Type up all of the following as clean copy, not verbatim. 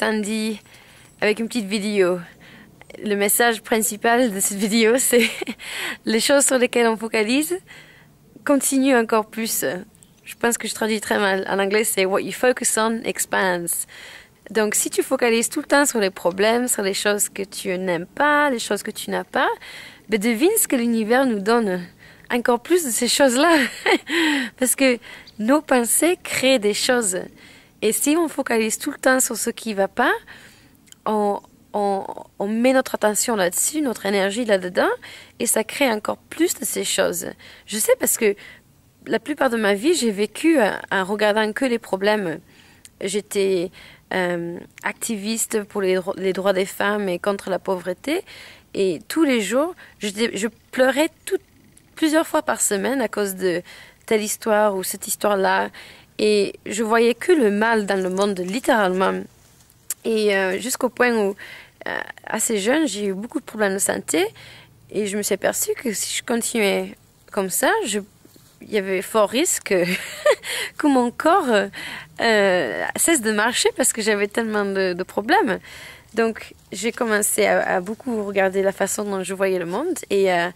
Sandy avec une petite vidéo. Le message principal de cette vidéo, c'est les choses sur lesquelles on focalise continuent encore plus. Je pense que je traduis très mal. En anglais, c'est what you focus on expands. Donc, si tu focalises tout le temps sur les problèmes, sur les choses que tu n'aimes pas, les choses que tu n'as pas, ben devine ce que l'univers nous donne. Encore plus de ces choses-là. Parce que nos pensées créent des choses. Et si on focalise tout le temps sur ce qui ne va pas, on met notre attention là-dessus, notre énergie là-dedans, et ça crée encore plus de ces choses. Je sais parce que la plupart de ma vie, j'ai vécu en regardant que les problèmes. J'étais activiste pour les droits des femmes et contre la pauvreté. Et tous les jours, je pleurais plusieurs fois par semaine à cause de telle histoire ou cette histoire-là. Et je voyais que le mal dans le monde, littéralement. Et jusqu'au point où, assez jeune, j'ai eu beaucoup de problèmes de santé. Et je me suis aperçue que si je continuais comme ça, il y avait fort risque que mon corps cesse de marcher parce que j'avais tellement de problèmes. Donc, j'ai commencé à beaucoup regarder la façon dont je voyais le monde et à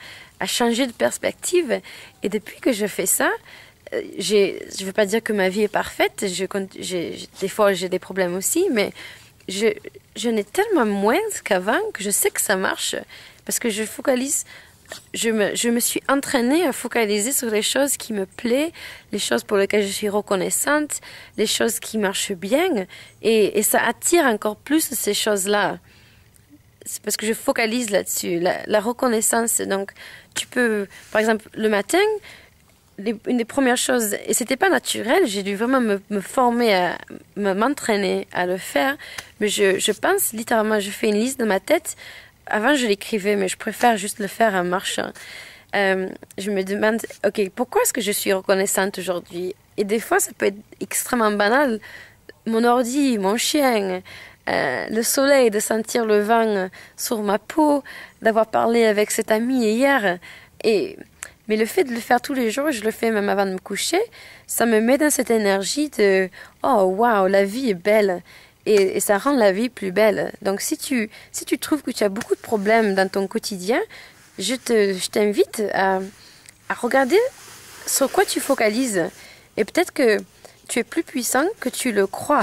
changer de perspective. Et depuis que je fais ça, je ne veux pas dire que ma vie est parfaite. Des fois, j'ai des problèmes aussi, mais je n'ai tellement moins qu'avant que je sais que ça marche parce que je focalise. Je me suis entraînée à focaliser sur les choses qui me plaisent, les choses pour lesquelles je suis reconnaissante, les choses qui marchent bien, et ça attire encore plus ces choses-là. C'est parce que je focalise là-dessus, la reconnaissance. Donc, tu peux, par exemple, le matin, une des premières choses, et c'était pas naturel, j'ai dû vraiment me former m'entraîner à le faire, mais je pense littéralement, je fais une liste dans ma tête. Avant, je l'écrivais, mais je préfère juste le faire en marchant. Je me demande, OK, pourquoi est-ce que je suis reconnaissante aujourd'hui? Et des fois, ça peut être extrêmement banal. Mon ordi, mon chien, le soleil, de sentir le vent sur ma peau, d'avoir parlé avec cet ami hier. Mais le fait de le faire tous les jours, je le fais même avant de me coucher, ça me met dans cette énergie de « Oh, wow, la vie est belle ». Et ça rend la vie plus belle. Donc, si tu trouves que tu as beaucoup de problèmes dans ton quotidien, je t'invite à regarder sur quoi tu focalises. Et peut-être que tu es plus puissant que tu le crois.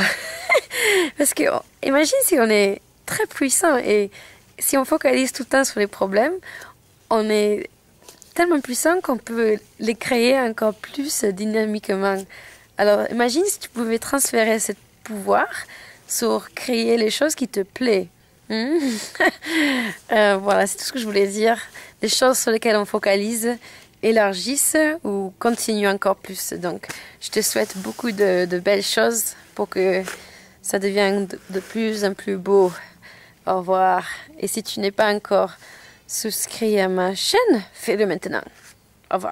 Parce que, imagine si on est très puissant et si on focalise tout le temps sur les problèmes, on est tellement puissant qu'on peut les créer encore plus dynamiquement. Alors, imagine si tu pouvais transférer ce pouvoir sur créer les choses qui te plaisent. Voilà, c'est tout ce que je voulais dire. Les choses sur lesquelles on focalise élargissent ou continuent encore plus. Donc, je te souhaite beaucoup de belles choses pour que ça devienne de plus en plus beau. Au revoir. Et si tu n'es pas encore souscrit à ma chaîne, fais-le maintenant. Au revoir.